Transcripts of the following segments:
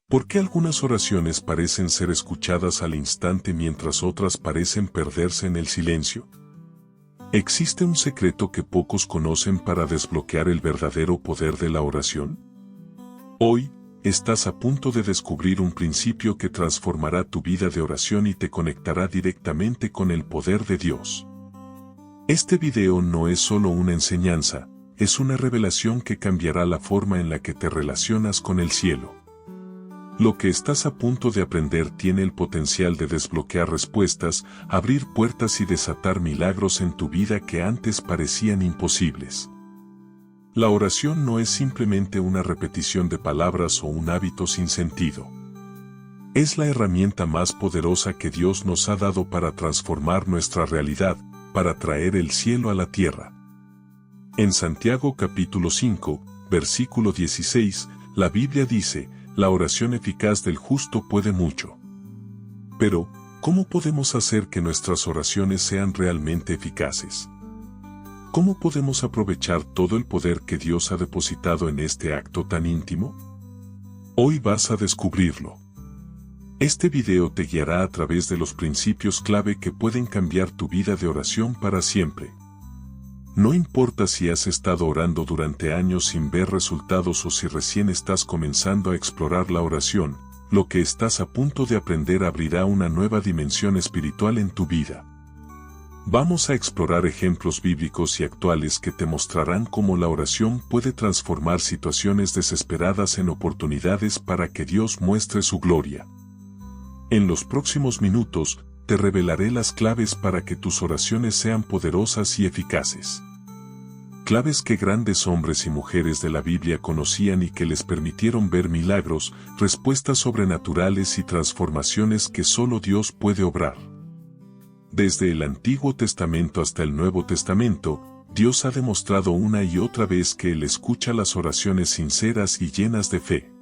¿Por qué algunas oraciones parecen ser escuchadas al instante mientras otras parecen perderse en el silencio? ¿Existe un secreto que pocos conocen para desbloquear el verdadero poder de la oración? Hoy, estás a punto de descubrir un principio que transformará tu vida de oración y te conectará directamente con el poder de Dios. Este video no es solo una enseñanza, es una revelación que cambiará la forma en la que te relacionas con el cielo. Lo que estás a punto de aprender tiene el potencial de desbloquear respuestas, abrir puertas y desatar milagros en tu vida que antes parecían imposibles. La oración no es simplemente una repetición de palabras o un hábito sin sentido. Es la herramienta más poderosa que Dios nos ha dado para transformar nuestra realidad, para traer el cielo a la tierra. En Santiago capítulo 5, versículo 16, la Biblia dice: la oración eficaz del justo puede mucho. Pero, ¿cómo podemos hacer que nuestras oraciones sean realmente eficaces? ¿Cómo podemos aprovechar todo el poder que Dios ha depositado en este acto tan íntimo? Hoy vas a descubrirlo. Este video te guiará a través de los principios clave que pueden cambiar tu vida de oración para siempre. No importa si has estado orando durante años sin ver resultados o si recién estás comenzando a explorar la oración, lo que estás a punto de aprender abrirá una nueva dimensión espiritual en tu vida. Vamos a explorar ejemplos bíblicos y actuales que te mostrarán cómo la oración puede transformar situaciones desesperadas en oportunidades para que Dios muestre su gloria. En los próximos minutos, te revelaré las claves para que tus oraciones sean poderosas y eficaces. Claves que grandes hombres y mujeres de la Biblia conocían y que les permitieron ver milagros, respuestas sobrenaturales y transformaciones que solo Dios puede obrar. Desde el Antiguo Testamento hasta el Nuevo Testamento, Dios ha demostrado una y otra vez que Él escucha las oraciones sinceras y llenas de fe.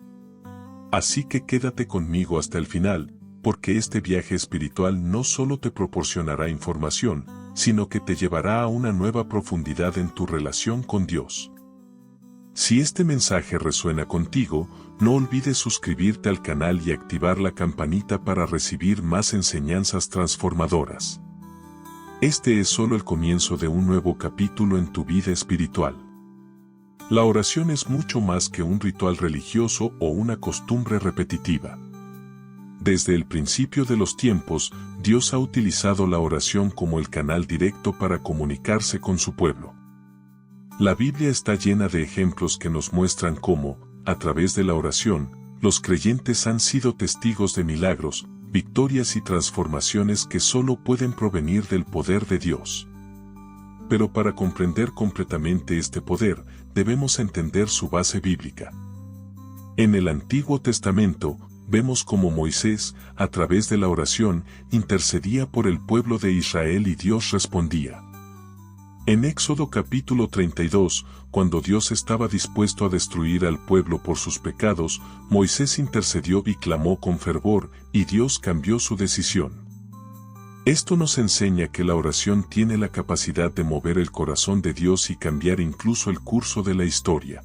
Así que quédate conmigo hasta el final, porque este viaje espiritual no solo te proporcionará información, sino que te llevará a una nueva profundidad en tu relación con Dios. Si este mensaje resuena contigo, no olvides suscribirte al canal y activar la campanita para recibir más enseñanzas transformadoras. Este es solo el comienzo de un nuevo capítulo en tu vida espiritual. La oración es mucho más que un ritual religioso o una costumbre repetitiva. Desde el principio de los tiempos, Dios ha utilizado la oración como el canal directo para comunicarse con su pueblo. La Biblia está llena de ejemplos que nos muestran cómo, a través de la oración, los creyentes han sido testigos de milagros, victorias y transformaciones que solo pueden provenir del poder de Dios. Pero para comprender completamente este poder, debemos entender su base bíblica. En el Antiguo Testamento, vemos cómo Moisés, a través de la oración, intercedía por el pueblo de Israel y Dios respondía. En Éxodo capítulo 32, cuando Dios estaba dispuesto a destruir al pueblo por sus pecados, Moisés intercedió y clamó con fervor, y Dios cambió su decisión. Esto nos enseña que la oración tiene la capacidad de mover el corazón de Dios y cambiar incluso el curso de la historia.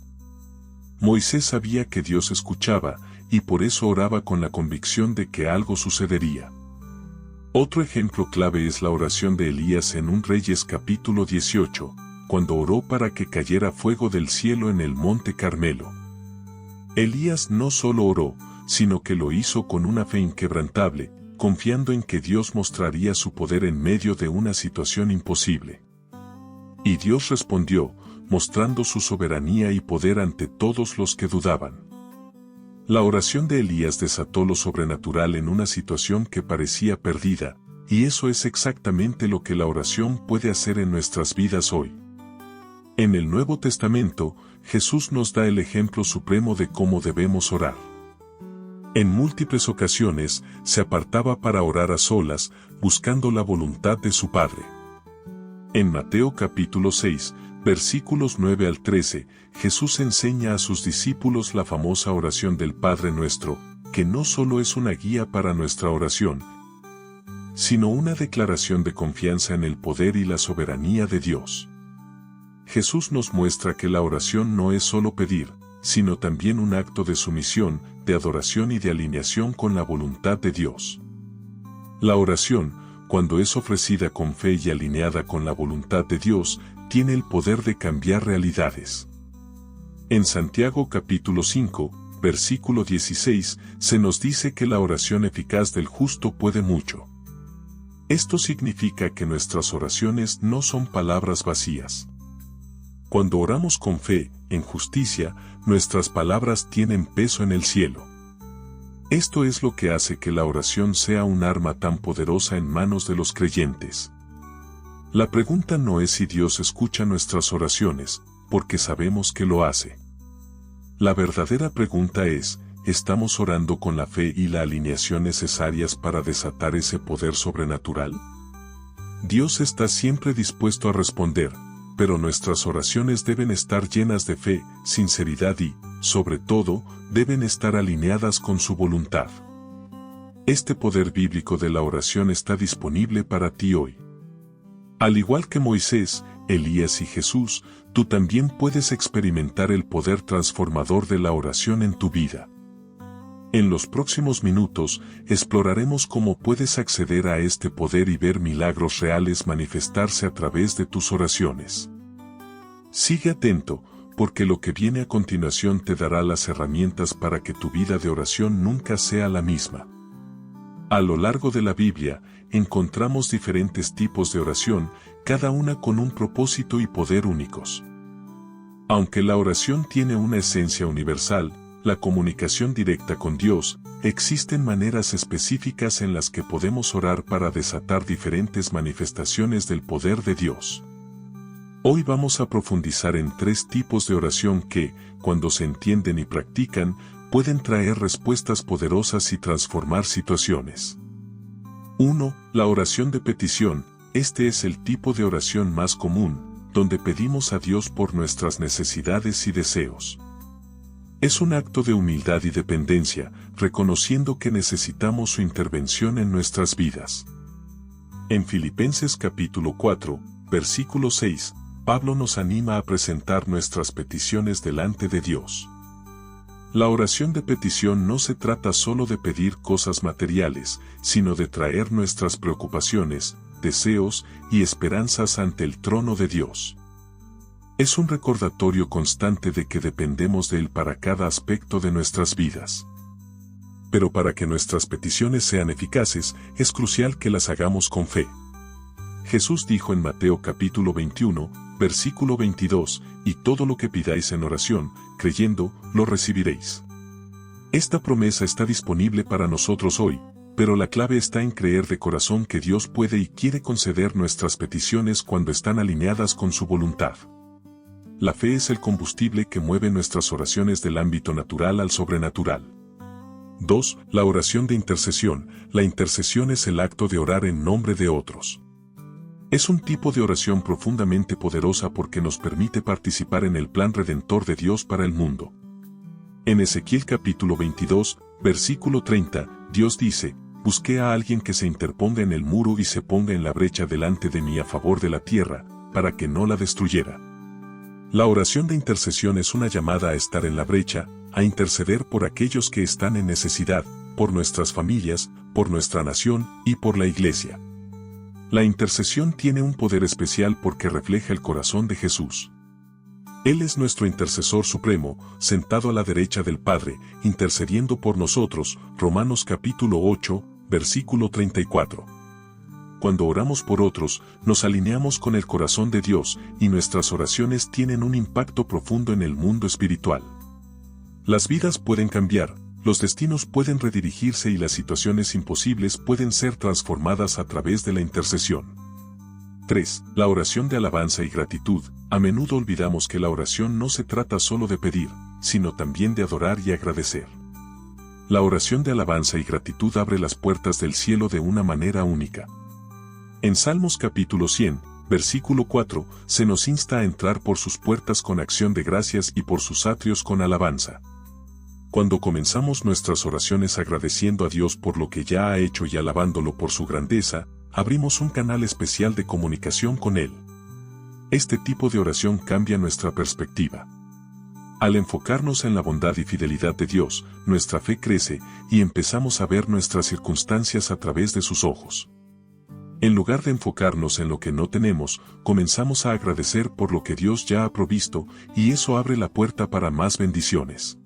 Moisés sabía que Dios escuchaba, y por eso oraba con la convicción de que algo sucedería. Otro ejemplo clave es la oración de Elías en 1 Reyes capítulo 18, cuando oró para que cayera fuego del cielo en el monte Carmelo. Elías no solo oró, sino que lo hizo con una fe inquebrantable, confiando en que Dios mostraría su poder en medio de una situación imposible. Y Dios respondió, mostrando su soberanía y poder ante todos los que dudaban. La oración de Elías desató lo sobrenatural en una situación que parecía perdida, y eso es exactamente lo que la oración puede hacer en nuestras vidas hoy. En el Nuevo Testamento, Jesús nos da el ejemplo supremo de cómo debemos orar. En múltiples ocasiones, se apartaba para orar a solas, buscando la voluntad de su Padre. En Mateo capítulo 6, versículos 9 al 13, Jesús enseña a sus discípulos la famosa oración del Padre Nuestro, que no solo es una guía para nuestra oración, sino una declaración de confianza en el poder y la soberanía de Dios. Jesús nos muestra que la oración no es solo pedir, sino también un acto de sumisión, de adoración y de alineación con la voluntad de Dios. La oración, cuando es ofrecida con fe y alineada con la voluntad de Dios, tiene el poder de cambiar realidades. En Santiago capítulo 5, versículo 16, se nos dice que la oración eficaz del justo puede mucho. Esto significa que nuestras oraciones no son palabras vacías. Cuando oramos con fe, en justicia, nuestras palabras tienen peso en el cielo. Esto es lo que hace que la oración sea un arma tan poderosa en manos de los creyentes. La pregunta no es si Dios escucha nuestras oraciones, porque sabemos que lo hace. La verdadera pregunta es, ¿estamos orando con la fe y la alineación necesarias para desatar ese poder sobrenatural? Dios está siempre dispuesto a responder, pero nuestras oraciones deben estar llenas de fe, sinceridad y, sobre todo, deben estar alineadas con su voluntad. Este poder bíblico de la oración está disponible para ti hoy. Al igual que Moisés, Elías y Jesús, tú también puedes experimentar el poder transformador de la oración en tu vida. En los próximos minutos, exploraremos cómo puedes acceder a este poder y ver milagros reales manifestarse a través de tus oraciones. Sigue atento, porque lo que viene a continuación te dará las herramientas para que tu vida de oración nunca sea la misma. A lo largo de la Biblia, encontramos diferentes tipos de oración, cada una con un propósito y poder únicos. Aunque la oración tiene una esencia universal, la comunicación directa con Dios, existen maneras específicas en las que podemos orar para desatar diferentes manifestaciones del poder de Dios. Hoy vamos a profundizar en 3 tipos de oración que, cuando se entienden y practican, pueden traer respuestas poderosas y transformar situaciones. 1. La oración de petición. Este es el tipo de oración más común, donde pedimos a Dios por nuestras necesidades y deseos. Es un acto de humildad y dependencia, reconociendo que necesitamos su intervención en nuestras vidas. En Filipenses capítulo 4, versículo 6, Pablo nos anima a presentar nuestras peticiones delante de Dios. La oración de petición no se trata solo de pedir cosas materiales, sino de traer nuestras preocupaciones, deseos y esperanzas ante el trono de Dios. Es un recordatorio constante de que dependemos de Él para cada aspecto de nuestras vidas. Pero para que nuestras peticiones sean eficaces, es crucial que las hagamos con fe. Jesús dijo en Mateo capítulo 21, versículo 22, y todo lo que pidáis en oración, creyendo, lo recibiréis. Esta promesa está disponible para nosotros hoy, pero la clave está en creer de corazón que Dios puede y quiere conceder nuestras peticiones cuando están alineadas con su voluntad. La fe es el combustible que mueve nuestras oraciones del ámbito natural al sobrenatural. 2. La oración de intercesión. La intercesión es el acto de orar en nombre de otros. Es un tipo de oración profundamente poderosa porque nos permite participar en el plan redentor de Dios para el mundo. En Ezequiel capítulo 22, versículo 30, Dios dice, «Busqué a alguien que se interponga en el muro y se ponga en la brecha delante de mí a favor de la tierra, para que no la destruyera». La oración de intercesión es una llamada a estar en la brecha, a interceder por aquellos que están en necesidad, por nuestras familias, por nuestra nación y por la iglesia. La intercesión tiene un poder especial porque refleja el corazón de Jesús. Él es nuestro intercesor supremo, sentado a la derecha del Padre, intercediendo por nosotros. Romanos capítulo 8, versículo 34. Cuando oramos por otros, nos alineamos con el corazón de Dios y nuestras oraciones tienen un impacto profundo en el mundo espiritual. Las vidas pueden cambiar, los destinos pueden redirigirse y las situaciones imposibles pueden ser transformadas a través de la intercesión. 3. La oración de alabanza y gratitud. A menudo olvidamos que la oración no se trata solo de pedir, sino también de adorar y agradecer. La oración de alabanza y gratitud abre las puertas del cielo de una manera única. En Salmos capítulo 100, versículo 4, se nos insta a entrar por sus puertas con acción de gracias y por sus atrios con alabanza. Cuando comenzamos nuestras oraciones agradeciendo a Dios por lo que ya ha hecho y alabándolo por su grandeza, abrimos un canal especial de comunicación con Él. Este tipo de oración cambia nuestra perspectiva. Al enfocarnos en la bondad y fidelidad de Dios, nuestra fe crece y empezamos a ver nuestras circunstancias a través de sus ojos. En lugar de enfocarnos en lo que no tenemos, comenzamos a agradecer por lo que Dios ya ha provisto, y eso abre la puerta para más bendiciones.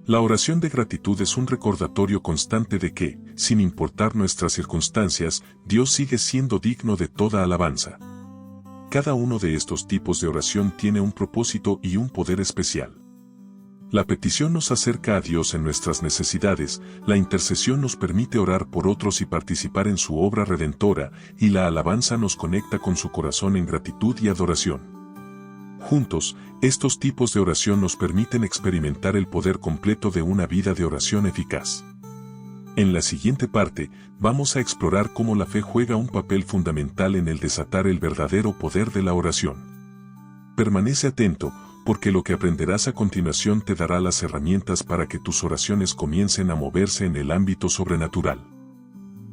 La oración de gratitud es un recordatorio constante de que, sin importar nuestras circunstancias, Dios sigue siendo digno de toda alabanza. Cada uno de estos tipos de oración tiene un propósito y un poder especial. La petición nos acerca a Dios en nuestras necesidades, la intercesión nos permite orar por otros y participar en su obra redentora, y la alabanza nos conecta con su corazón en gratitud y adoración. Juntos, estos tipos de oración nos permiten experimentar el poder completo de una vida de oración eficaz. En la siguiente parte, vamos a explorar cómo la fe juega un papel fundamental en el desatar el verdadero poder de la oración. Permanece atento, porque lo que aprenderás a continuación te dará las herramientas para que tus oraciones comiencen a moverse en el ámbito sobrenatural.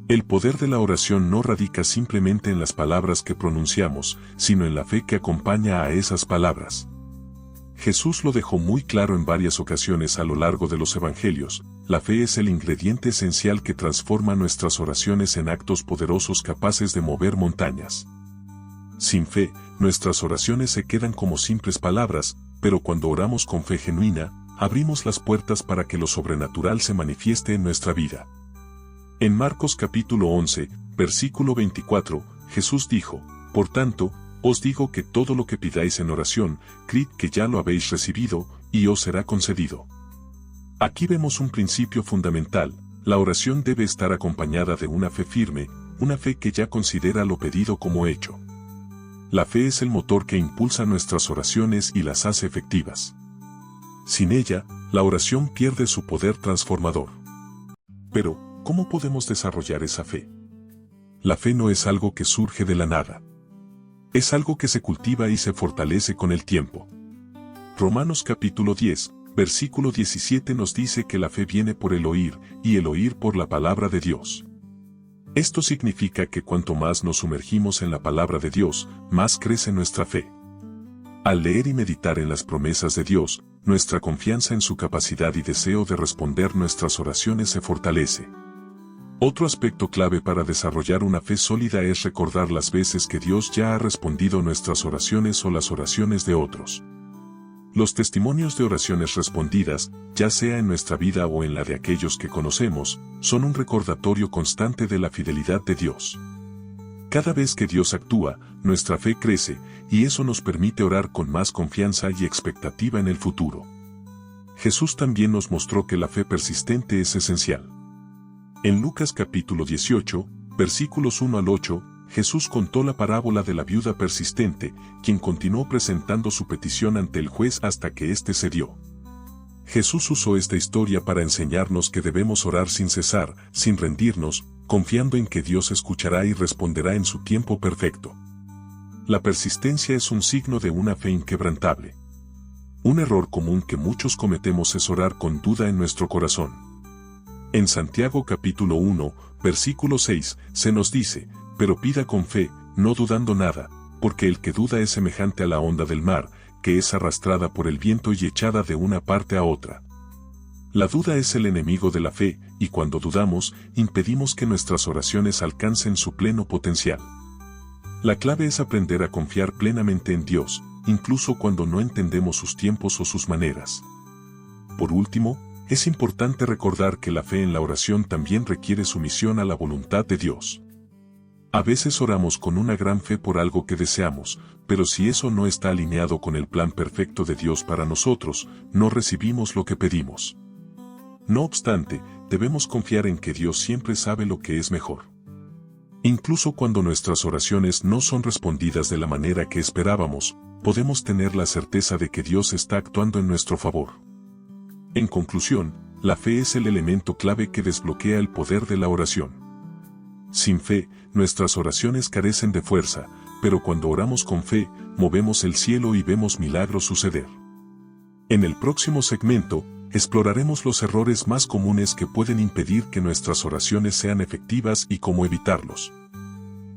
El poder de la oración no radica simplemente en las palabras que pronunciamos, sino en la fe que acompaña a esas palabras. Jesús lo dejó muy claro en varias ocasiones a lo largo de los evangelios: la fe es el ingrediente esencial que transforma nuestras oraciones en actos poderosos capaces de mover montañas. Sin fe, nuestras oraciones se quedan como simples palabras, pero cuando oramos con fe genuina, abrimos las puertas para que lo sobrenatural se manifieste en nuestra vida. En Marcos capítulo 11, versículo 24, Jesús dijo: por tanto, os digo que todo lo que pidáis en oración, creed que ya lo habéis recibido, y os será concedido. Aquí vemos un principio fundamental: la oración debe estar acompañada de una fe firme, una fe que ya considera lo pedido como hecho. La fe es el motor que impulsa nuestras oraciones y las hace efectivas. Sin ella, la oración pierde su poder transformador. Pero, ¿cómo podemos desarrollar esa fe? La fe no es algo que surge de la nada. Es algo que se cultiva y se fortalece con el tiempo. Romanos capítulo 10, versículo 17 nos dice que la fe viene por el oír, y el oír por la palabra de Dios. Esto significa que cuanto más nos sumergimos en la palabra de Dios, más crece nuestra fe. Al leer y meditar en las promesas de Dios, nuestra confianza en su capacidad y deseo de responder nuestras oraciones se fortalece. Otro aspecto clave para desarrollar una fe sólida es recordar las veces que Dios ya ha respondido nuestras oraciones o las oraciones de otros. Los testimonios de oraciones respondidas, ya sea en nuestra vida o en la de aquellos que conocemos, son un recordatorio constante de la fidelidad de Dios. Cada vez que Dios actúa, nuestra fe crece, y eso nos permite orar con más confianza y expectativa en el futuro. Jesús también nos mostró que la fe persistente es esencial. En Lucas capítulo 18, versículos 1 al 8, Jesús contó la parábola de la viuda persistente, quien continuó presentando su petición ante el juez hasta que éste cedió. Jesús usó esta historia para enseñarnos que debemos orar sin cesar, sin rendirnos, confiando en que Dios escuchará y responderá en su tiempo perfecto. La persistencia es un signo de una fe inquebrantable. Un error común que muchos cometemos es orar con duda en nuestro corazón. En Santiago capítulo 1, versículo 6, se nos dice: pero pida con fe, no dudando nada, porque el que duda es semejante a la onda del mar, que es arrastrada por el viento y echada de una parte a otra. La duda es el enemigo de la fe, y cuando dudamos, impedimos que nuestras oraciones alcancen su pleno potencial. La clave es aprender a confiar plenamente en Dios, incluso cuando no entendemos sus tiempos o sus maneras. Por último, es importante recordar que la fe en la oración también requiere sumisión a la voluntad de Dios. A veces oramos con una gran fe por algo que deseamos, pero si eso no está alineado con el plan perfecto de Dios para nosotros, no recibimos lo que pedimos. No obstante, debemos confiar en que Dios siempre sabe lo que es mejor. Incluso cuando nuestras oraciones no son respondidas de la manera que esperábamos, podemos tener la certeza de que Dios está actuando en nuestro favor. En conclusión, la fe es el elemento clave que desbloquea el poder de la oración. Sin fe, nuestras oraciones carecen de fuerza, pero cuando oramos con fe, movemos el cielo y vemos milagros suceder. En el próximo segmento, exploraremos los errores más comunes que pueden impedir que nuestras oraciones sean efectivas y cómo evitarlos.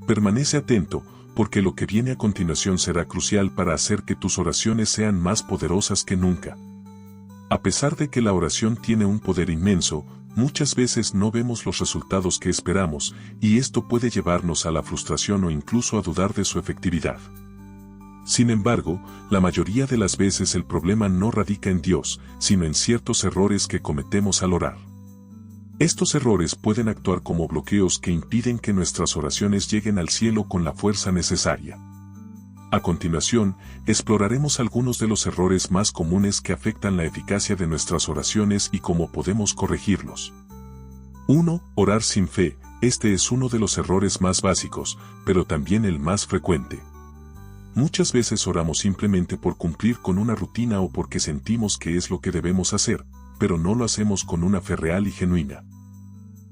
Permanece atento, porque lo que viene a continuación será crucial para hacer que tus oraciones sean más poderosas que nunca. A pesar de que la oración tiene un poder inmenso, muchas veces no vemos los resultados que esperamos, y esto puede llevarnos a la frustración o incluso a dudar de su efectividad. Sin embargo, la mayoría de las veces el problema no radica en Dios, sino en ciertos errores que cometemos al orar. Estos errores pueden actuar como bloqueos que impiden que nuestras oraciones lleguen al cielo con la fuerza necesaria. A continuación, exploraremos algunos de los errores más comunes que afectan la eficacia de nuestras oraciones y cómo podemos corregirlos. 1. Orar sin fe. Este es uno de los errores más básicos, pero también el más frecuente. Muchas veces oramos simplemente por cumplir con una rutina o porque sentimos que es lo que debemos hacer, pero no lo hacemos con una fe real y genuina.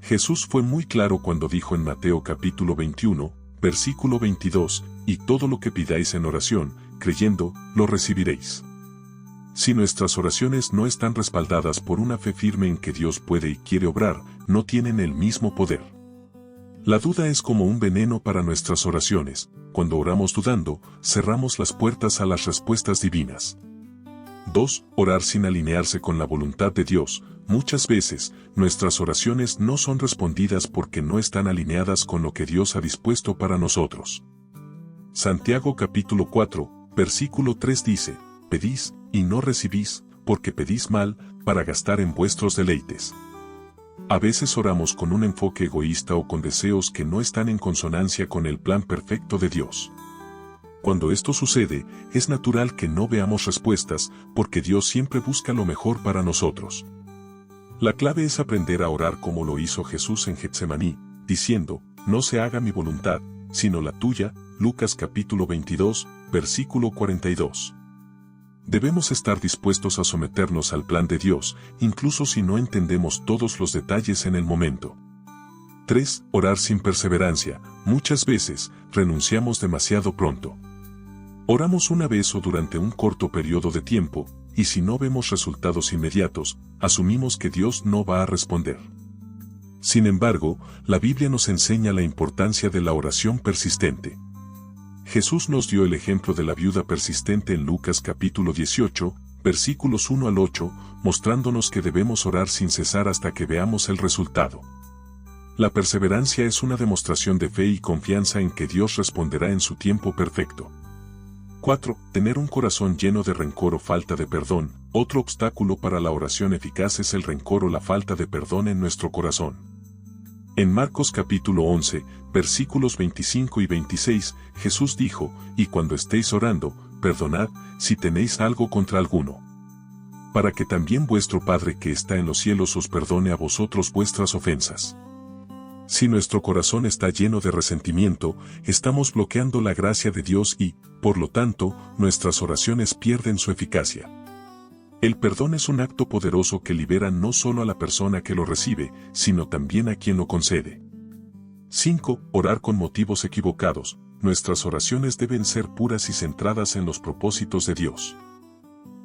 Jesús fue muy claro cuando dijo en Mateo capítulo 21, versículo 22, y todo lo que pidáis en oración, creyendo, lo recibiréis. Si nuestras oraciones no están respaldadas por una fe firme en que Dios puede y quiere obrar, no tienen el mismo poder. La duda es como un veneno para nuestras oraciones. Cuando oramos dudando, cerramos las puertas a las respuestas divinas. 2. Orar sin alinearse con la voluntad de Dios. Muchas veces, nuestras oraciones no son respondidas porque no están alineadas con lo que Dios ha dispuesto para nosotros. Santiago capítulo 4, versículo 3 dice, pedís, y no recibís, porque pedís mal, para gastar en vuestros deleites. A veces oramos con un enfoque egoísta o con deseos que no están en consonancia con el plan perfecto de Dios. Cuando esto sucede, es natural que no veamos respuestas, porque Dios siempre busca lo mejor para nosotros. La clave es aprender a orar como lo hizo Jesús en Getsemaní, diciendo, no se haga mi voluntad, sino la tuya, Lucas capítulo 22, versículo 42. Debemos estar dispuestos a someternos al plan de Dios, incluso si no entendemos todos los detalles en el momento. 3. Orar sin perseverancia. Muchas veces, renunciamos demasiado pronto. Oramos una vez o durante un corto periodo de tiempo, y si no vemos resultados inmediatos, asumimos que Dios no va a responder. Sin embargo, la Biblia nos enseña la importancia de la oración persistente. Jesús nos dio el ejemplo de la viuda persistente en Lucas capítulo 18, versículos 1 al 8, mostrándonos que debemos orar sin cesar hasta que veamos el resultado. La perseverancia es una demostración de fe y confianza en que Dios responderá en su tiempo perfecto. 4. Tener un corazón lleno de rencor o falta de perdón. Otro obstáculo para la oración eficaz es el rencor o la falta de perdón en nuestro corazón. En Marcos capítulo 11, versículos 25 y 26, Jesús dijo, y cuando estéis orando, perdonad, si tenéis algo contra alguno. Para que también vuestro Padre que está en los cielos os perdone a vosotros vuestras ofensas. Si nuestro corazón está lleno de resentimiento, estamos bloqueando la gracia de Dios y, por lo tanto, nuestras oraciones pierden su eficacia. El perdón es un acto poderoso que libera no solo a la persona que lo recibe, sino también a quien lo concede. 5. Orar con motivos equivocados. Nuestras oraciones deben ser puras y centradas en los propósitos de Dios.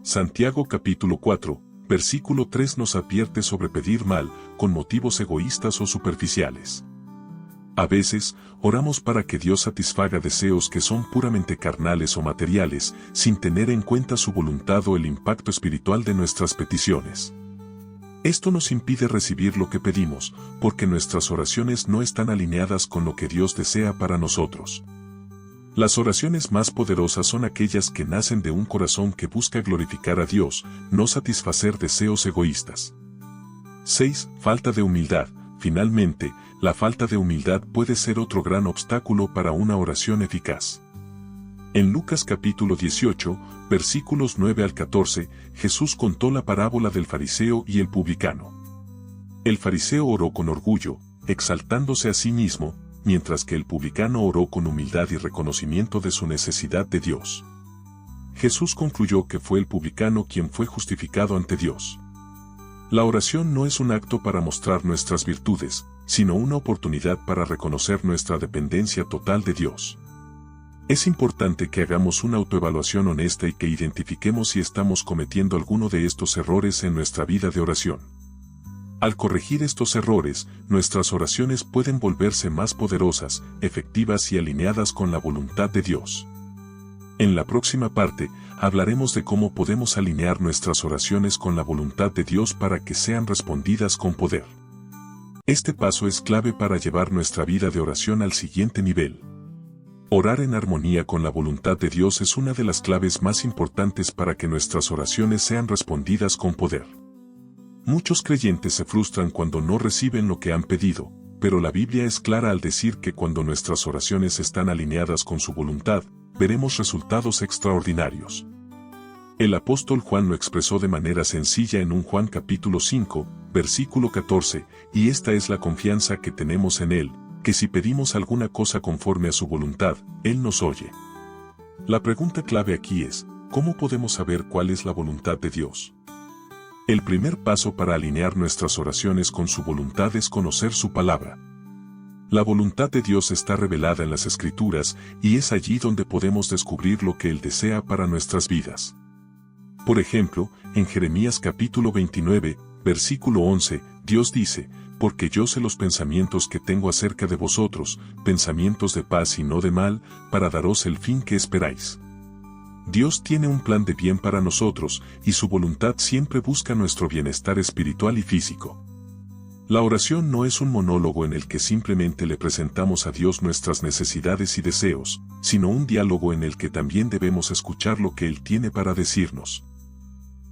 Santiago capítulo 4, versículo 3 nos advierte sobre pedir mal, con motivos egoístas o superficiales. A veces, oramos para que Dios satisfaga deseos que son puramente carnales o materiales, sin tener en cuenta su voluntad o el impacto espiritual de nuestras peticiones. Esto nos impide recibir lo que pedimos, porque nuestras oraciones no están alineadas con lo que Dios desea para nosotros. Las oraciones más poderosas son aquellas que nacen de un corazón que busca glorificar a Dios, no satisfacer deseos egoístas. 6. Falta de humildad. Finalmente, la falta de humildad puede ser otro gran obstáculo para una oración eficaz. En Lucas capítulo 18, versículos 9 al 14, Jesús contó la parábola del fariseo y el publicano. El fariseo oró con orgullo, exaltándose a sí mismo, mientras que el publicano oró con humildad y reconocimiento de su necesidad de Dios. Jesús concluyó que fue el publicano quien fue justificado ante Dios. La oración no es un acto para mostrar nuestras virtudes, sino una oportunidad para reconocer nuestra dependencia total de Dios. Es importante que hagamos una autoevaluación honesta y que identifiquemos si estamos cometiendo alguno de estos errores en nuestra vida de oración. Al corregir estos errores, nuestras oraciones pueden volverse más poderosas, efectivas y alineadas con la voluntad de Dios. En la próxima parte, hablaremos de cómo podemos alinear nuestras oraciones con la voluntad de Dios para que sean respondidas con poder. Este paso es clave para llevar nuestra vida de oración al siguiente nivel. Orar en armonía con la voluntad de Dios es una de las claves más importantes para que nuestras oraciones sean respondidas con poder. Muchos creyentes se frustran cuando no reciben lo que han pedido, pero la Biblia es clara al decir que cuando nuestras oraciones están alineadas con su voluntad, veremos resultados extraordinarios. El apóstol Juan lo expresó de manera sencilla en 1 Juan capítulo 5, versículo 14, y esta es la confianza que tenemos en Él, que si pedimos alguna cosa conforme a su voluntad, Él nos oye. La pregunta clave aquí es, ¿cómo podemos saber cuál es la voluntad de Dios? El primer paso para alinear nuestras oraciones con su voluntad es conocer su palabra. La voluntad de Dios está revelada en las Escrituras y es allí donde podemos descubrir lo que Él desea para nuestras vidas. Por ejemplo, en Jeremías capítulo 29, versículo 11, Dios dice, porque yo sé los pensamientos que tengo acerca de vosotros, pensamientos de paz y no de mal, para daros el fin que esperáis. Dios tiene un plan de bien para nosotros, y su voluntad siempre busca nuestro bienestar espiritual y físico. La oración no es un monólogo en el que simplemente le presentamos a Dios nuestras necesidades y deseos, sino un diálogo en el que también debemos escuchar lo que Él tiene para decirnos.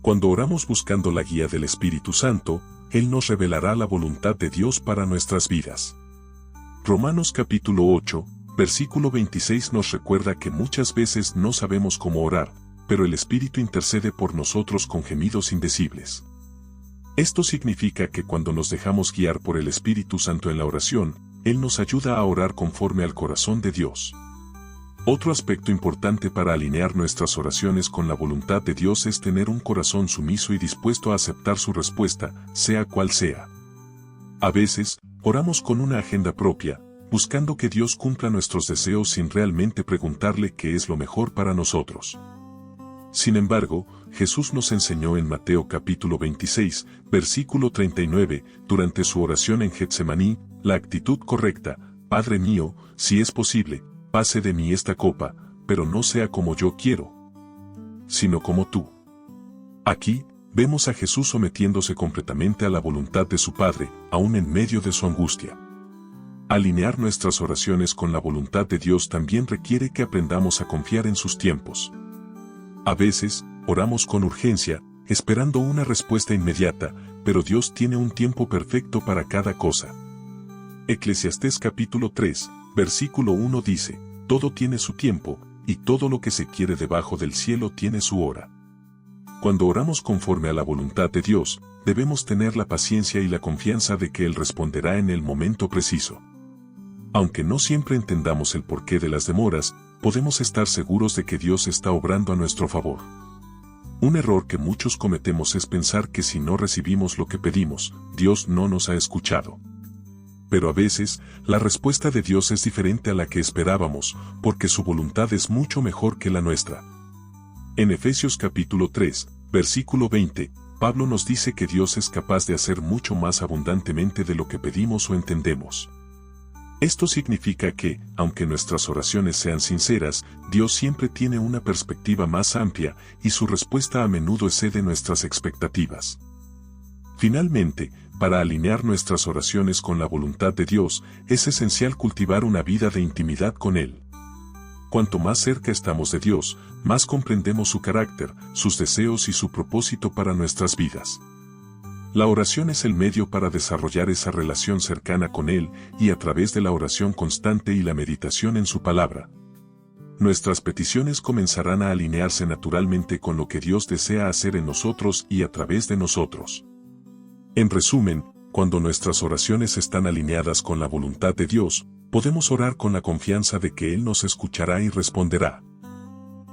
Cuando oramos buscando la guía del Espíritu Santo, Él nos revelará la voluntad de Dios para nuestras vidas. Romanos capítulo 8, versículo 26 nos recuerda que muchas veces no sabemos cómo orar, pero el Espíritu intercede por nosotros con gemidos indecibles. Esto significa que cuando nos dejamos guiar por el Espíritu Santo en la oración, Él nos ayuda a orar conforme al corazón de Dios. Otro aspecto importante para alinear nuestras oraciones con la voluntad de Dios es tener un corazón sumiso y dispuesto a aceptar su respuesta, sea cual sea. A veces, oramos con una agenda propia, buscando que Dios cumpla nuestros deseos sin realmente preguntarle qué es lo mejor para nosotros. Sin embargo, Jesús nos enseñó en Mateo capítulo 26, versículo 39, durante su oración en Getsemaní, la actitud correcta, Padre mío, si es posible, pase de mí esta copa, pero no sea como yo quiero, sino como tú. Aquí, vemos a Jesús sometiéndose completamente a la voluntad de su Padre, aún en medio de su angustia. Alinear nuestras oraciones con la voluntad de Dios también requiere que aprendamos a confiar en sus tiempos. A veces, oramos con urgencia, esperando una respuesta inmediata, pero Dios tiene un tiempo perfecto para cada cosa. Eclesiastés capítulo 3, versículo 1 dice, todo tiene su tiempo, y todo lo que se quiere debajo del cielo tiene su hora. Cuando oramos conforme a la voluntad de Dios, debemos tener la paciencia y la confianza de que Él responderá en el momento preciso. Aunque no siempre entendamos el porqué de las demoras, podemos estar seguros de que Dios está obrando a nuestro favor. Un error que muchos cometemos es pensar que si no recibimos lo que pedimos, Dios no nos ha escuchado. Pero a veces, la respuesta de Dios es diferente a la que esperábamos, porque su voluntad es mucho mejor que la nuestra. En Efesios capítulo 3, versículo 20, Pablo nos dice que Dios es capaz de hacer mucho más abundantemente de lo que pedimos o entendemos. Esto significa que, aunque nuestras oraciones sean sinceras, Dios siempre tiene una perspectiva más amplia, y su respuesta a menudo excede nuestras expectativas. Finalmente, para alinear nuestras oraciones con la voluntad de Dios, es esencial cultivar una vida de intimidad con Él. Cuanto más cerca estamos de Dios, más comprendemos su carácter, sus deseos y su propósito para nuestras vidas. La oración es el medio para desarrollar esa relación cercana con Él, y a través de la oración constante y la meditación en su palabra, nuestras peticiones comenzarán a alinearse naturalmente con lo que Dios desea hacer en nosotros y a través de nosotros. En resumen, cuando nuestras oraciones están alineadas con la voluntad de Dios, podemos orar con la confianza de que Él nos escuchará y responderá.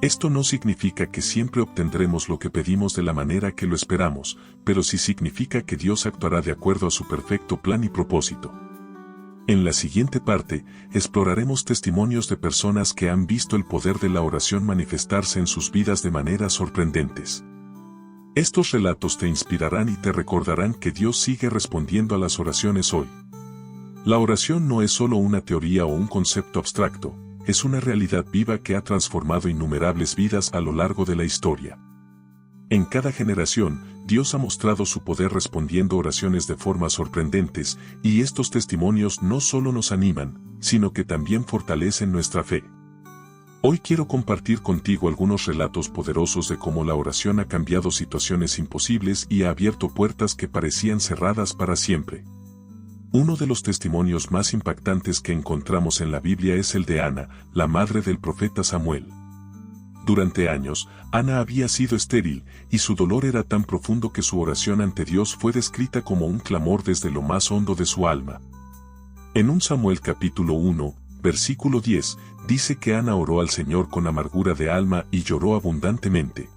Esto no significa que siempre obtendremos lo que pedimos de la manera que lo esperamos, pero sí significa que Dios actuará de acuerdo a su perfecto plan y propósito. En la siguiente parte, exploraremos testimonios de personas que han visto el poder de la oración manifestarse en sus vidas de maneras sorprendentes. Estos relatos te inspirarán y te recordarán que Dios sigue respondiendo a las oraciones hoy. La oración no es solo una teoría o un concepto abstracto, es una realidad viva que ha transformado innumerables vidas a lo largo de la historia. En cada generación, Dios ha mostrado su poder respondiendo oraciones de formas sorprendentes, y estos testimonios no solo nos animan, sino que también fortalecen nuestra fe. Hoy quiero compartir contigo algunos relatos poderosos de cómo la oración ha cambiado situaciones imposibles y ha abierto puertas que parecían cerradas para siempre. Uno de los testimonios más impactantes que encontramos en la Biblia es el de Ana, la madre del profeta Samuel. Durante años, Ana había sido estéril, y su dolor era tan profundo que su oración ante Dios fue descrita como un clamor desde lo más hondo de su alma. En 1 Samuel capítulo 1, versículo 10, dice que Ana oró al Señor con amargura de alma y lloró abundantemente.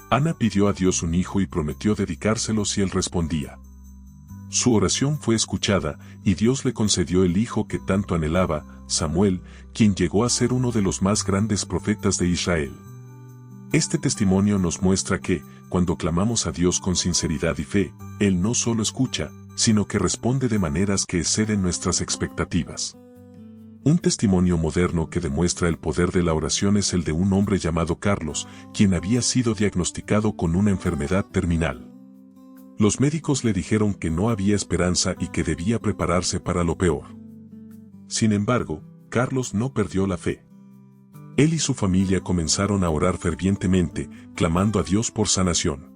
Ana pidió a Dios un hijo y prometió dedicárselo si él respondía. Su oración fue escuchada, y Dios le concedió el hijo que tanto anhelaba, Samuel, quien llegó a ser uno de los más grandes profetas de Israel. Este testimonio nos muestra que, cuando clamamos a Dios con sinceridad y fe, Él no solo escucha, sino que responde de maneras que exceden nuestras expectativas. Un testimonio moderno que demuestra el poder de la oración es el de un hombre llamado Carlos, quien había sido diagnosticado con una enfermedad terminal. Los médicos le dijeron que no había esperanza y que debía prepararse para lo peor. Sin embargo, Carlos no perdió la fe. Él y su familia comenzaron a orar fervientemente, clamando a Dios por sanación.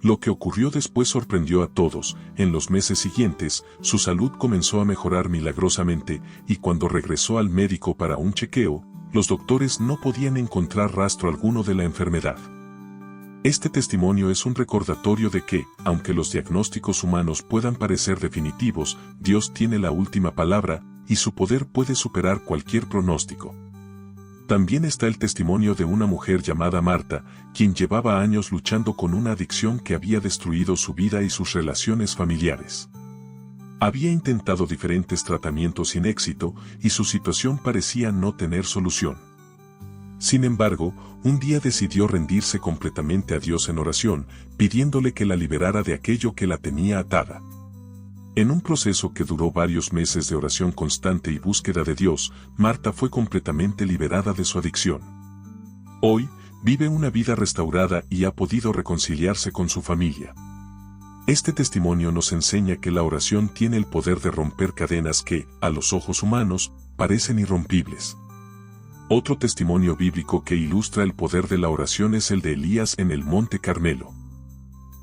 Lo que ocurrió después sorprendió a todos. En los meses siguientes, su salud comenzó a mejorar milagrosamente, y cuando regresó al médico para un chequeo, los doctores no podían encontrar rastro alguno de la enfermedad. Este testimonio es un recordatorio de que, aunque los diagnósticos humanos puedan parecer definitivos, Dios tiene la última palabra, y su poder puede superar cualquier pronóstico. También está el testimonio de una mujer llamada Marta, quien llevaba años luchando con una adicción que había destruido su vida y sus relaciones familiares. Había intentado diferentes tratamientos sin éxito, y su situación parecía no tener solución. Sin embargo, un día decidió rendirse completamente a Dios en oración, pidiéndole que la liberara de aquello que la tenía atada. En un proceso que duró varios meses de oración constante y búsqueda de Dios, Marta fue completamente liberada de su adicción. Hoy, vive una vida restaurada y ha podido reconciliarse con su familia. Este testimonio nos enseña que la oración tiene el poder de romper cadenas que, a los ojos humanos, parecen irrompibles. Otro testimonio bíblico que ilustra el poder de la oración es el de Elías en el Monte Carmelo.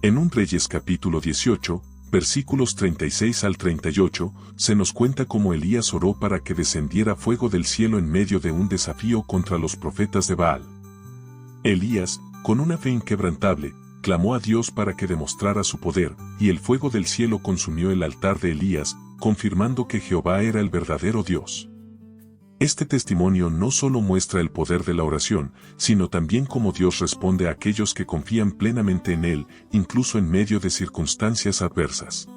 En 1 Reyes capítulo 18, versículos 36 al 38, se nos cuenta cómo Elías oró para que descendiera fuego del cielo en medio de un desafío contra los profetas de Baal. Elías, con una fe inquebrantable, clamó a Dios para que demostrara su poder, y el fuego del cielo consumió el altar de Elías, confirmando que Jehová era el verdadero Dios. Este testimonio no solo muestra el poder de la oración, sino también cómo Dios responde a aquellos que confían plenamente en Él, incluso en medio de circunstancias adversas.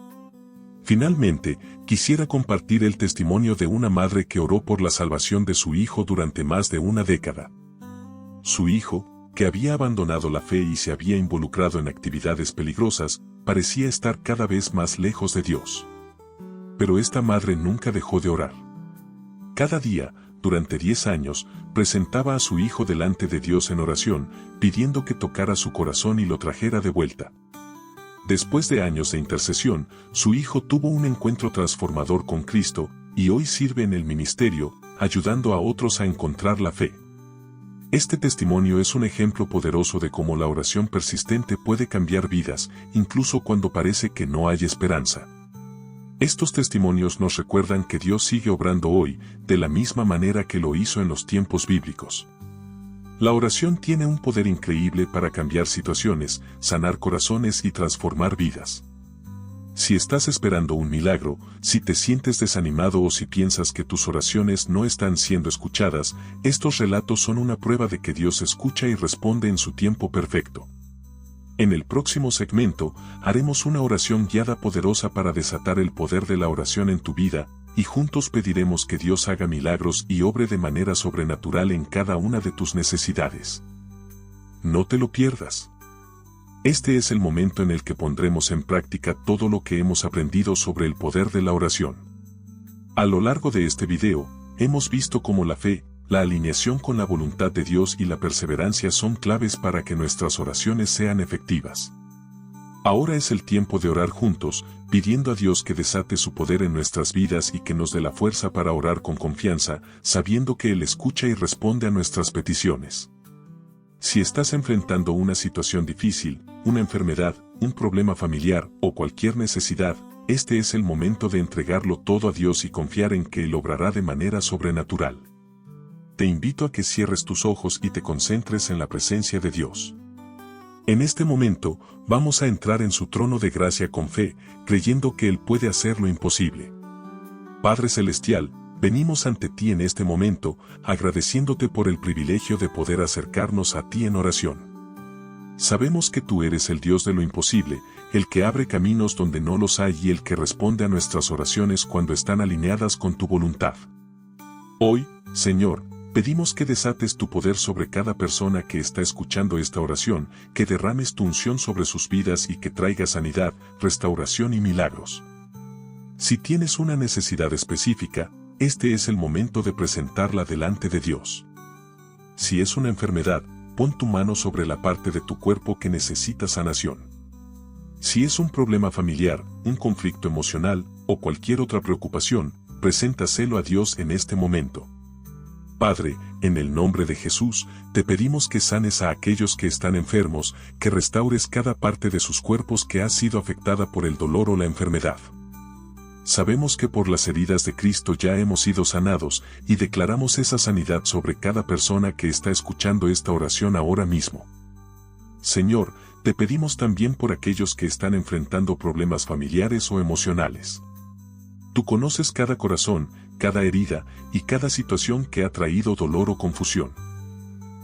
Finalmente, quisiera compartir el testimonio de una madre que oró por la salvación de su hijo durante más de una década. Su hijo, que había abandonado la fe y se había involucrado en actividades peligrosas, parecía estar cada vez más lejos de Dios. Pero esta madre nunca dejó de orar. Cada día, durante 10 años, presentaba a su hijo delante de Dios en oración, pidiendo que tocara su corazón y lo trajera de vuelta. Después de años de intercesión, su hijo tuvo un encuentro transformador con Cristo, y hoy sirve en el ministerio, ayudando a otros a encontrar la fe. Este testimonio es un ejemplo poderoso de cómo la oración persistente puede cambiar vidas, incluso cuando parece que no hay esperanza. Estos testimonios nos recuerdan que Dios sigue obrando hoy, de la misma manera que lo hizo en los tiempos bíblicos. La oración tiene un poder increíble para cambiar situaciones, sanar corazones y transformar vidas. Si estás esperando un milagro, si te sientes desanimado o si piensas que tus oraciones no están siendo escuchadas, estos relatos son una prueba de que Dios escucha y responde en su tiempo perfecto. En el próximo segmento, haremos una oración guiada poderosa para desatar el poder de la oración en tu vida, y juntos pediremos que Dios haga milagros y obre de manera sobrenatural en cada una de tus necesidades. No te lo pierdas. Este es el momento en el que pondremos en práctica todo lo que hemos aprendido sobre el poder de la oración. A lo largo de este video, hemos visto cómo la fe, la alineación con la voluntad de Dios y la perseverancia son claves para que nuestras oraciones sean efectivas. Ahora es el tiempo de orar juntos, pidiendo a Dios que desate su poder en nuestras vidas y que nos dé la fuerza para orar con confianza, sabiendo que Él escucha y responde a nuestras peticiones. Si estás enfrentando una situación difícil, una enfermedad, un problema familiar o cualquier necesidad, este es el momento de entregarlo todo a Dios y confiar en que Él obrará de manera sobrenatural. Te invito a que cierres tus ojos y te concentres en la presencia de Dios. En este momento, vamos a entrar en su trono de gracia con fe, creyendo que Él puede hacer lo imposible. Padre Celestial, venimos ante ti en este momento, agradeciéndote por el privilegio de poder acercarnos a ti en oración. Sabemos que tú eres el Dios de lo imposible, el que abre caminos donde no los hay y el que responde a nuestras oraciones cuando están alineadas con tu voluntad. Hoy, Señor, pedimos que desates tu poder sobre cada persona que está escuchando esta oración, que derrames tu unción sobre sus vidas y que traiga sanidad, restauración y milagros. Si tienes una necesidad específica, este es el momento de presentarla delante de Dios. Si es una enfermedad, pon tu mano sobre la parte de tu cuerpo que necesita sanación. Si es un problema familiar, un conflicto emocional o cualquier otra preocupación, preséntaselo a Dios en este momento. Padre, en el nombre de Jesús, te pedimos que sanes a aquellos que están enfermos, que restaures cada parte de sus cuerpos que ha sido afectada por el dolor o la enfermedad. Sabemos que por las heridas de Cristo ya hemos sido sanados, y declaramos esa sanidad sobre cada persona que está escuchando esta oración ahora mismo. Señor, te pedimos también por aquellos que están enfrentando problemas familiares o emocionales. Tú conoces cada corazón, cada herida y cada situación que ha traído dolor o confusión.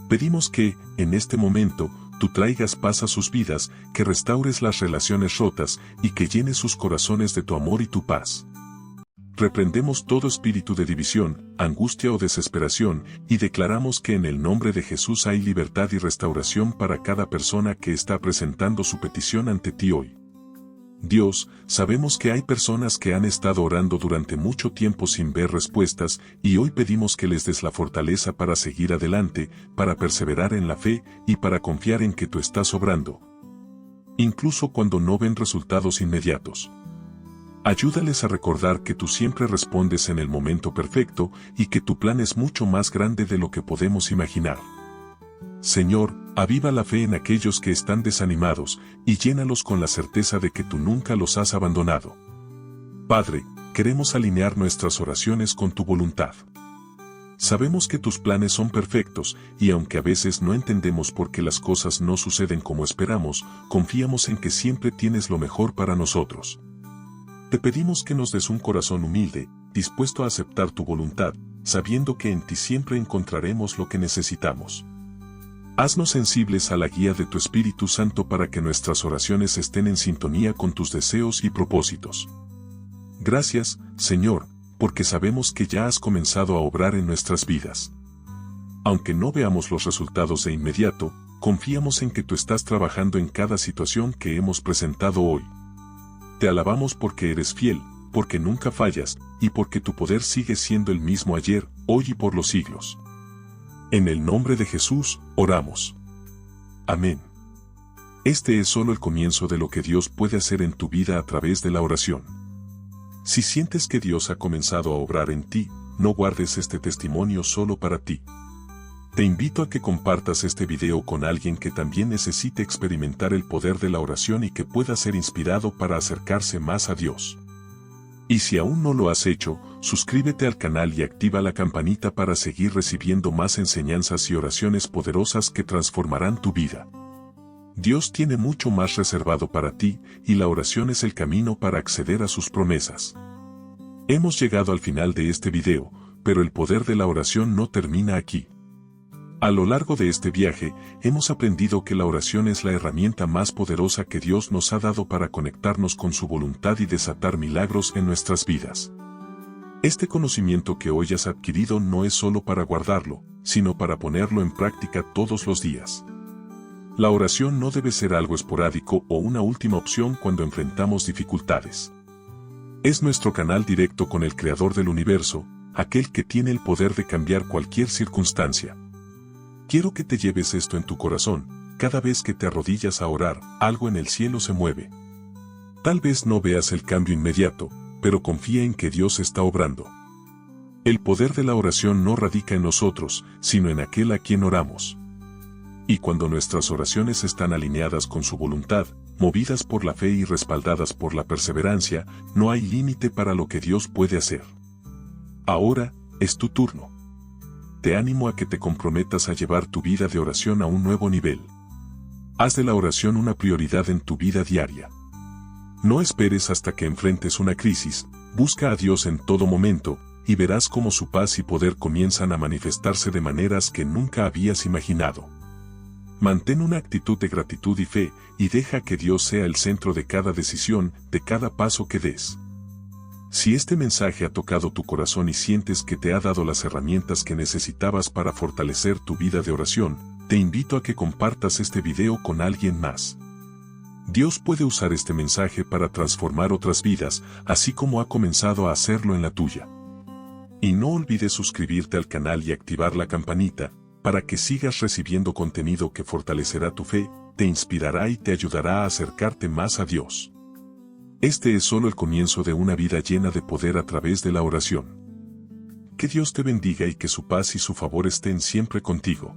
Pedimos que, en este momento, tú traigas paz a sus vidas, que restaures las relaciones rotas y que llenes sus corazones de tu amor y tu paz. Reprendemos todo espíritu de división, angustia o desesperación, y declaramos que en el nombre de Jesús hay libertad y restauración para cada persona que está presentando su petición ante ti hoy. Dios, sabemos que hay personas que han estado orando durante mucho tiempo sin ver respuestas, y hoy pedimos que les des la fortaleza para seguir adelante, para perseverar en la fe y para confiar en que tú estás obrando, incluso cuando no ven resultados inmediatos. Ayúdales a recordar que tú siempre respondes en el momento perfecto y que tu plan es mucho más grande de lo que podemos imaginar. Señor, aviva la fe en aquellos que están desanimados y llénalos con la certeza de que tú nunca los has abandonado. Padre, queremos alinear nuestras oraciones con tu voluntad. Sabemos que tus planes son perfectos y aunque a veces no entendemos por qué las cosas no suceden como esperamos, confiamos en que siempre tienes lo mejor para nosotros. Te pedimos que nos des un corazón humilde, dispuesto a aceptar tu voluntad, sabiendo que en ti siempre encontraremos lo que necesitamos. Haznos sensibles a la guía de tu Espíritu Santo para que nuestras oraciones estén en sintonía con tus deseos y propósitos. Gracias, Señor, porque sabemos que ya has comenzado a obrar en nuestras vidas. Aunque no veamos los resultados de inmediato, confiamos en que tú estás trabajando en cada situación que hemos presentado hoy. Te alabamos porque eres fiel, porque nunca fallas, y porque tu poder sigue siendo el mismo ayer, hoy y por los siglos. En el nombre de Jesús, oramos. Amén. Este es solo el comienzo de lo que Dios puede hacer en tu vida a través de la oración. Si sientes que Dios ha comenzado a obrar en ti, no guardes este testimonio solo para ti. Te invito a que compartas este video con alguien que también necesite experimentar el poder de la oración y que pueda ser inspirado para acercarse más a Dios. Y si aún no lo has hecho, suscríbete al canal y activa la campanita para seguir recibiendo más enseñanzas y oraciones poderosas que transformarán tu vida. Dios tiene mucho más reservado para ti, y la oración es el camino para acceder a sus promesas. Hemos llegado al final de este video, pero el poder de la oración no termina aquí. A lo largo de este viaje, hemos aprendido que la oración es la herramienta más poderosa que Dios nos ha dado para conectarnos con su voluntad y desatar milagros en nuestras vidas. Este conocimiento que hoy has adquirido no es solo para guardarlo, sino para ponerlo en práctica todos los días. La oración no debe ser algo esporádico o una última opción cuando enfrentamos dificultades. Es nuestro canal directo con el Creador del universo, aquel que tiene el poder de cambiar cualquier circunstancia. Quiero que te lleves esto en tu corazón: cada vez que te arrodillas a orar, algo en el cielo se mueve. Tal vez no veas el cambio inmediato, pero confía en que Dios está obrando. El poder de la oración no radica en nosotros, sino en aquel a quien oramos. Y cuando nuestras oraciones están alineadas con su voluntad, movidas por la fe y respaldadas por la perseverancia, no hay límite para lo que Dios puede hacer. Ahora, es tu turno. Te animo a que te comprometas a llevar tu vida de oración a un nuevo nivel. Haz de la oración una prioridad en tu vida diaria. No esperes hasta que enfrentes una crisis, busca a Dios en todo momento, y verás cómo su paz y poder comienzan a manifestarse de maneras que nunca habías imaginado. Mantén una actitud de gratitud y fe, y deja que Dios sea el centro de cada decisión, de cada paso que des. Si este mensaje ha tocado tu corazón y sientes que te ha dado las herramientas que necesitabas para fortalecer tu vida de oración, te invito a que compartas este video con alguien más. Dios puede usar este mensaje para transformar otras vidas, así como ha comenzado a hacerlo en la tuya. Y no olvides suscribirte al canal y activar la campanita, para que sigas recibiendo contenido que fortalecerá tu fe, te inspirará y te ayudará a acercarte más a Dios. Este es solo el comienzo de una vida llena de poder a través de la oración. Que Dios te bendiga y que su paz y su favor estén siempre contigo.